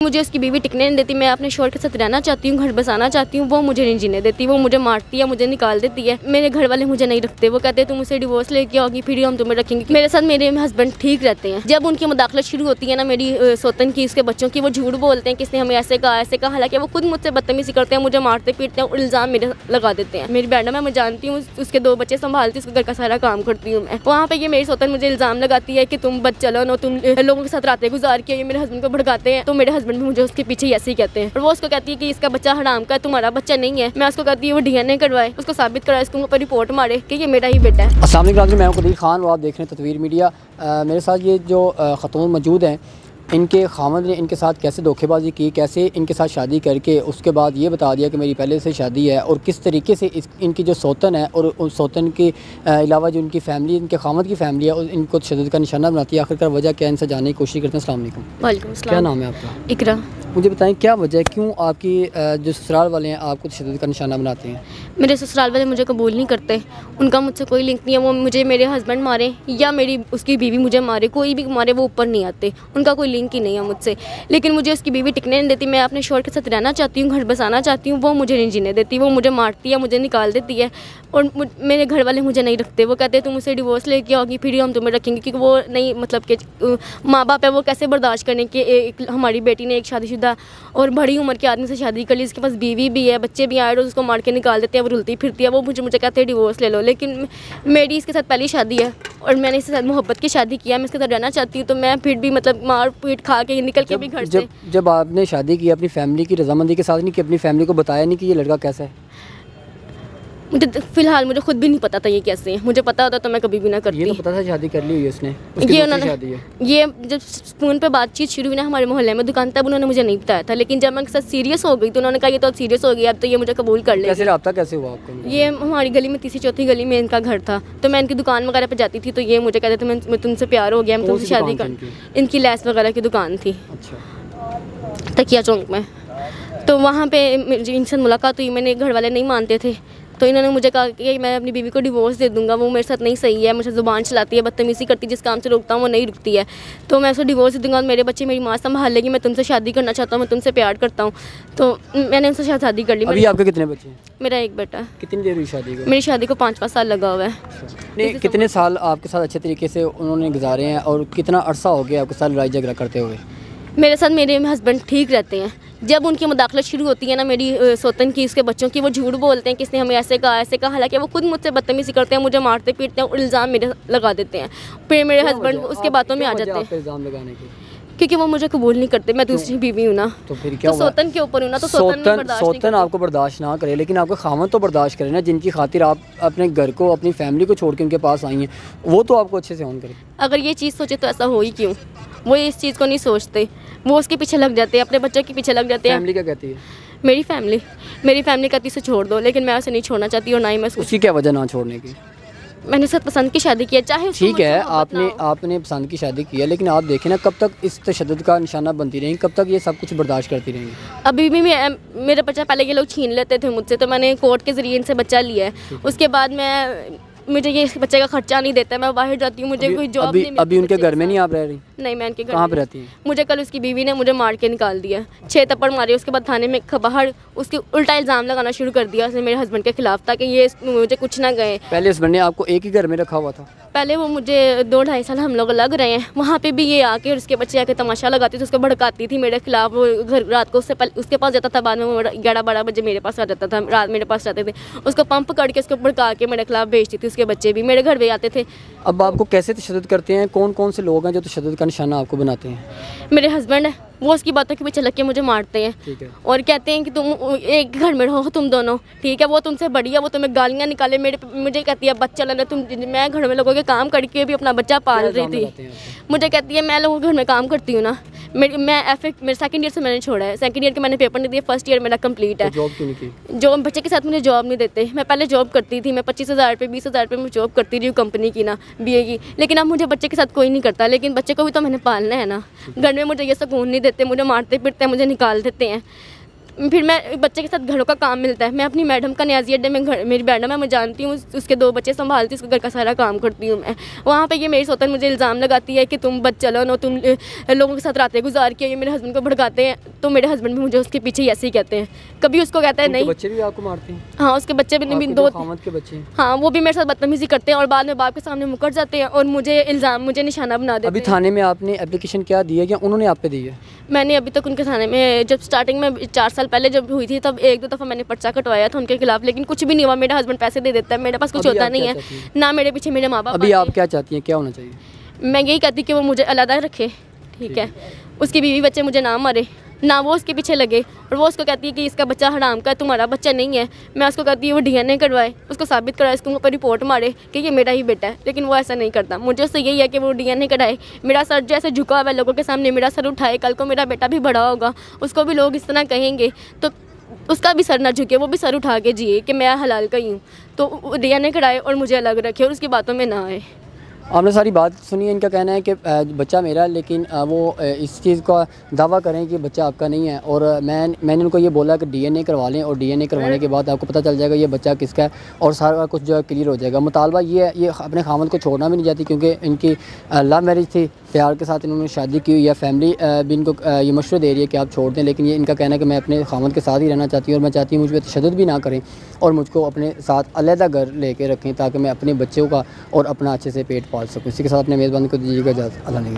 मुझे उसकी बीवी टिकने नहीं देती। मैं अपने शोहर के साथ रहना चाहती हूँ, घर बसाना चाहती हूँ, वो मुझे नहीं जीने देती। वो मुझे मारती है, मुझे निकाल देती है। मेरे घर वाले मुझे नहीं रखते। वो कहते हैं तुम मुझसे डिवोर्स लेके आओगी फिर हम तुम्हें रखेंगे। मेरे साथ मेरे हस्बैंड ठीक रहते हैं। जब उनकी मुदाखलत शुरू होती है ना मेरी सौतन की, उसके बच्चों की, वो झूठ बोलते हैं किसने हमें ऐसे कहा। हालांकि वो खुद मुझसे बदतमीजी करते हैं, मुझे मारते पीटते हैं और इल्ज़ाम मेरे लगा देते हैं। मेरी मैडम है, मैं जानती हूँ, उसके 2 बच्चे संभालती हूँ, उसके घर का सारा काम करती हूँ मैं। वहाँ पे ये मेरी सौतन मुझे इल्ज़ाम लगाती है कि तुम बदचलन हो, तुम लोगों के साथ रातें गुजार के। ये मेरे हस्बैंड को भड़काते हैं, तो मेरे हस्बैंड भी मुझे उसके पीछे ऐसे ही कहते हैं। और वो उसको कहती है कि इसका बच्चा हराम का है, तुम्हारा बच्चा नहीं है। मैं उसको कहती हूँ वो DNA करवाए, उसको साबित कराए, उसके ऊपर रिपोर्ट मारे कि ये मेरा ही बेटा है। अस्सलाम वालेकुम, मैं हूं कदीर खान और आप देख रहे हैं तस्वीर मीडिया। मेरे साथ ये जो ख़तून मौजूद हैं, इनके खामद ने इनके साथ कैसे धोखेबाजी की, कैसे इनके साथ शादी करके उसके बाद ये बता दिया कि मेरी पहले से शादी है, और किस तरीके से इनकी जो सौतन है और उस सौतन के अलावा जो इनकी फ़ैमिली, इनके खामद की फ़ैमिली है, और इनको तशद्दुद का निशाना बनाती है। आखिरकार वजह क्या, इनसे जानने की कोशिश करते हैं। अस्सलाम वालेकुम। वालेकुम अस्सलाम। क्या नाम है आपका? इकरा। मुझे बताएं क्या वजह है, क्यों आपकी जो ससुराल वाले हैं आपको तशद्दुद का निशाना बनाते हैं? मेरे ससुराल वाले मुझे कबूल नहीं करते। उनका मुझसे कोई लिंक नहीं है। वो मुझे मेरे हस्बैंड मारे या मेरी उसकी बीवी मुझे मारे, कोई भी मारे, वो ऊपर नहीं आते। उनका कोई लिंक ही नहीं है मुझसे। लेकिन मुझे उसकी बीवी टिकने नहीं देती। मैं अपने शोहर के साथ रहना चाहती हूँ, घर बसाना चाहती हूँ, वो मुझे नहीं जीने देती। वो मुझे मारती है, मुझे निकाल देती है। और मेरे घर वाले मुझे नहीं रखते। वो कहते हैं तुम मुझसे डिवोर्स लेके आओगी फिर हम तुम्हें रखेंगे, क्योंकि वो नहीं, मतलब कि माँ बाप है, वो कैसे बर्दाश्त करें कि हमारी बेटी ने एक शादीशुदा और बड़ी उम्र के आदमी से शादी कर ली, इसके पास बीवी भी है, बच्चे भी आए, और उसको मार के निकाल देते हैं। वो रुलती फिरती है, वो मुझे कहते हैं डिवोर्स ले लो। लेकिन मेरी इसके साथ पहली शादी है और मैंने इसके साथ मोहब्बत की शादी किया। मैं इसके साथ रहना चाहती हूँ, तो मैं फिर भी मतलब मार पीट खा के निकल के भी घर से। जब आपने शादी की अपनी फैमिली की रजामंदी के साथ नहीं कि अपनी फैमिली को बताया नहीं कि ये लड़का कैसा है? फिलहाल मुझे खुद भी नहीं पता था ये कैसे है। मुझे पता होता तो मैं कभी भी ना करती। ये तो पता था शादी कर ली हुई है उसने, ये उन्होंने ये जब फ़ोन पे बातचीत शुरू हुई ना हमारे मोहल्ले में दुकान, तब उन्होंने मुझे नहीं बताया था। लेकिन जब मैं उनके साथ सीरियस हो गई तो उन्होंने कहा ये तो सीरियस हो गई, अब तो ये मुझे कबूल कर ले। कैसे रब्ता कैसे हुआ आपका? ये हमारी गली में तीसरी चौथी गली में इनका घर था, तो मैं इनकी दुकान वगैरह पे जाती थी, तो ये मुझे कहते थे मैं तुमसे प्यार हो गया, मैं तुमसे शादी कर। इनकी लैस वगैरह की दुकान थी तकिया चौक में। तो वहाँ पे इनसे मुलाकात हुई। मैंने घर वाले नहीं मानते थे, तो इन्होंने मुझे कहा कि मैं अपनी बीवी को डिवोर्स दे दूंगा, वो मेरे साथ नहीं सही है, मुझे ज़ुबान चलाती है, बदतमीज़ी करती है, जिस काम से रोकता हूँ वो नहीं रुकती है, तो मैं उसको डिवोर्स दे दूंगा और मेरे बच्चे मेरी माँ संभाल लेगी। मैं तुमसे शादी करना चाहता हूँ, मैं तुमसे प्यार करता हूँ। तो मैंने उनसे शादी कर ली। अभी आपके कितने बच्चे हैं? मेरा एक बेटा है। कितनी देर हुई शादी को? मेरी शादी को 5 साल लगा हुआ है। नहीं, कितने साल आपके साथ अच्छे तरीके से उन्होंने गुजारे हैं और कितना अरसा हो गया आपके साथ लड़ाई झगड़ा करते हुए? मेरे साथ मेरे हस्बैंड ठीक रहते हैं। जब उनकी मुदाखलत शुरू होती है ना मेरी सौतन की, उसके बच्चों की, वो झूठ बोलते हैं किसने हमें ऐसे कहा। हालांकि वो खुद मुझसे बदतमीजी करते हैं, मुझे मारते पीटते हैं और इल्ज़ाम मेरे लगा देते हैं। फिर मेरे हस्बैंड उसके बातों में आ जाते हैं इल्ज़ाम लगाने की, क्योंकि वो मुझे कबूल नहीं करते। मैं दूसरी बीवी हूँ ना, तो फिर क्या सौतन के ऊपर हूँ ना, तो सौतन आपको बर्दाश्त ना करे, लेकिन आपके खामद तो बर्दाश्त करे ना, जिनकी खातिर आप अपने घर को, अपनी फैमिली को छोड़ के उनके पास आई हैं, वो तो आपको अच्छे से ऑन करे। अगर ये चीज़ सोचे तो ऐसा हो ही क्यों? वो इस चीज़ को नहीं सोचते, वो उसके पीछे लग जाते हैं, अपने बच्चे के पीछे लग जाते हैं। फैमिली क्या कहती है? मेरी फैमिली कहती से छोड़ दो, लेकिन मैं उसे नहीं छोड़ना चाहती और ना ही मैं उसकी क्या वजह ना छोड़ने की? मैंने सब पसंद की शादी की है, चाहे ठीक है, आपने पसंद की शादी की है, लेकिन आप देखें ना, कब तक इस तशद्दुद का निशाना बनती रहेंगी, कब तक ये सब कुछ बर्दाश्त करती रहेंगी? अभी भी मेरा बच्चा, पहले ये लोग छीन लेते थे मुझसे, तो मैंने कोर्ट के ज़रिए इनसे बच्चा लिया है। उसके बाद मुझे ये बच्चे का खर्चा नहीं देता, मैं बाहर जाती हूँ, मुझे कोई जॉब नहीं मिलती। अभी उनके घर में नहीं आप रह रही? नहीं, मैं उनके घर कहाँ पे रहती हैं? मुझे कल उसकी बीवी ने मुझे मार के निकाल दिया, 6 थप्पड़ मारे। उसके बाद थाने में बाहर उसके उल्टा इल्ज़ाम लगाना शुरू कर दिया उसने मेरे हस्बैंड के खिलाफ, ताकि ये मुझे कुछ ना गए। पहले हस्बैंड ने आपको एक ही घर में रखा हुआ था? पहले वो मुझे 2-2.5 साल हम लोग लग रहे हैं, वहाँ पे भी ये आके और उसके बच्चे आके तमाशा लगाती थी, उसको भड़काती थी मेरे खिलाफ। वो घर रात को उसके पास जाता था, बाद में वो 11-12 बजे मेरे पास आ जाता था, रात मेरे पास रहते थे। उसको पंप करके उसको भड़का के मेरे खिलाफ भेजती थी। उसके बच्चे भी मेरे घर पे आते थे। अब आपको कैसे तशद्दुद करते हैं? कौन कौन से लोग हैं जो तशद्दुद का निशाना आपको बनाते हैं? मेरे हस्बैंड है, वो उसकी बातों के पीछे लग के मुझे मारते हैं। ठीक है। और कहते हैं कि तुम एक घर में रहो तुम दोनों, ठीक है। वो तुमसे बड़ी है, वो तुम्हें गालियाँ निकाले, मुझे कहती है बच्चा लेना तुम। मैं घर में लोगों के काम करके भी अपना बच्चा पाल रही थी। मुझे कहती है मैं लोगों के घर में काम करती हूँ ना। मेरे सेकंड ईयर से मैंने छोड़ा है, सेकंड ईयर के मैंने पेपर नहीं दिए, फर्स्ट ईयर मेरा कंप्लीट है। जॉब क्यों नहीं की? जो बच्चे के साथ मुझे जॉब नहीं देते। मैं पहले जॉब करती थी, मैं 25,000 रुपये 20,000 रुपये में जॉब करती रही हूँ कंपनी की ना, BA की। लेकिन अब मुझे बच्चे के साथ कोई नहीं करता, लेकिन बच्चे को भी तो मैंने पालना है ना। घर में मुझे ये सुकून नहीं देते, मुझे मारते पीटते हैं, मुझे निकाल देते हैं। फिर मैं बच्चे के साथ घरों का काम मिलता है, मैं अपनी मैडम का न्याजी अड्डे में मेरी मैडम है, मैं जानती हूँ, उसके 2 बच्चे संभालती हूँ, उसके घर का सारा काम करती हूँ मैं। वहाँ पे ये मेरी सौतन मुझे इल्ज़ाम लगाती है कि तुम बदचलन हो, तुम लोगों के साथ रातें गुजार के, ये मेरे हस्बैंड को भड़काते हैं। तो मेरे हस्बैंड भी मुझे उसके पीछे ऐसे ही कहते हैं, कभी उसको कहता है नहीं। बच्चे भी आपको मारते हैं? हाँ, उसके बच्चे भी 2 खामद के बच्चे। हाँ, वो भी मेरे साथ बदतमीज़ी करते हैं और बाद में बाप के सामने मुकर जाते हैं और मुझे निशाना बना देते हैं। अभी थाने में आपने एप्लीकेशन क्या दी है या उन्होंने आप पे दी है? मैंने अभी तक उनके थाने में, जब स्टार्टिंग में 4 साल पहले जब हुई थी, तब 1-2 दफ़ा मैंने पर्चा कटवाया था उनके खिलाफ, लेकिन कुछ भी नहीं हुआ। मेरा हस्बैंड पैसे दे देता है, मेरे पास कुछ होता नहीं है, ना मेरे पीछे मेरे माँ बाप। अभी आप क्या चाहती हैं, क्या होना चाहिए? मैं यही कहती कि वो मुझे अलग रखे, ठीक है, उसकी बीवी बच्चे मुझे ना मारे, ना वो उसके पीछे लगे। और वो उसको कहती है कि इसका बच्चा हराम का है, तुम्हारा बच्चा नहीं है। मैं उसको कहती हूँ वो DNA करवाए, उसको साबित कराए, उसको ऊपर रिपोर्ट मारे कि ये मेरा ही बेटा है, लेकिन वो ऐसा नहीं करता। मुझे उससे यही है कि वो DNA कराए, मेरा सर जैसे झुका हुआ है लोगों के सामने, मेरा सर उठाए। कल को मेरा बेटा भी बड़ा होगा, उसको भी लोग इस तरह कहेंगे तो उसका भी सर ना झुके, वो भी सर उठा के जिए कि मैं हलाल का ही हूँ। तो DNA कराए और मुझे अलग रखे और उसकी बातों में ना आए। आपने सारी बात सुनी है। इनका कहना है कि बच्चा मेरा है, लेकिन वो इस चीज़ का दावा करें कि बच्चा आपका नहीं है। और मैंने उनको ये बोला कि DNA करवा लें और DNA करवाने के बाद आपको पता चल जाएगा ये बच्चा किसका है और सारा कुछ जो है क्लियर हो जाएगा। मुतालबा ये है, ये अपने खामद को छोड़ना भी नहीं चाहती क्योंकि इनकी लव मैरिज थी, प्यार के साथ इन्होंने शादी की हुई है। फैमिली भी इनको ये मशवरे दे रही है कि आप छोड़ दें, लेकिन ये इनका कहना है कि मैं अपने खामद के साथ ही रहना चाहती हूँ और मैं चाहती हूँ मुझ पर तशद्दुद भी ना करें और मुझको अपने साथ अलहदा घर लेके रखें ताकि मैं अपने बच्चों का और अपना अच्छे से पेट पाल सकूँ। इसी के साथ अपने मेज़बान को दीजिएगा इजाज़त। अल्लाह ने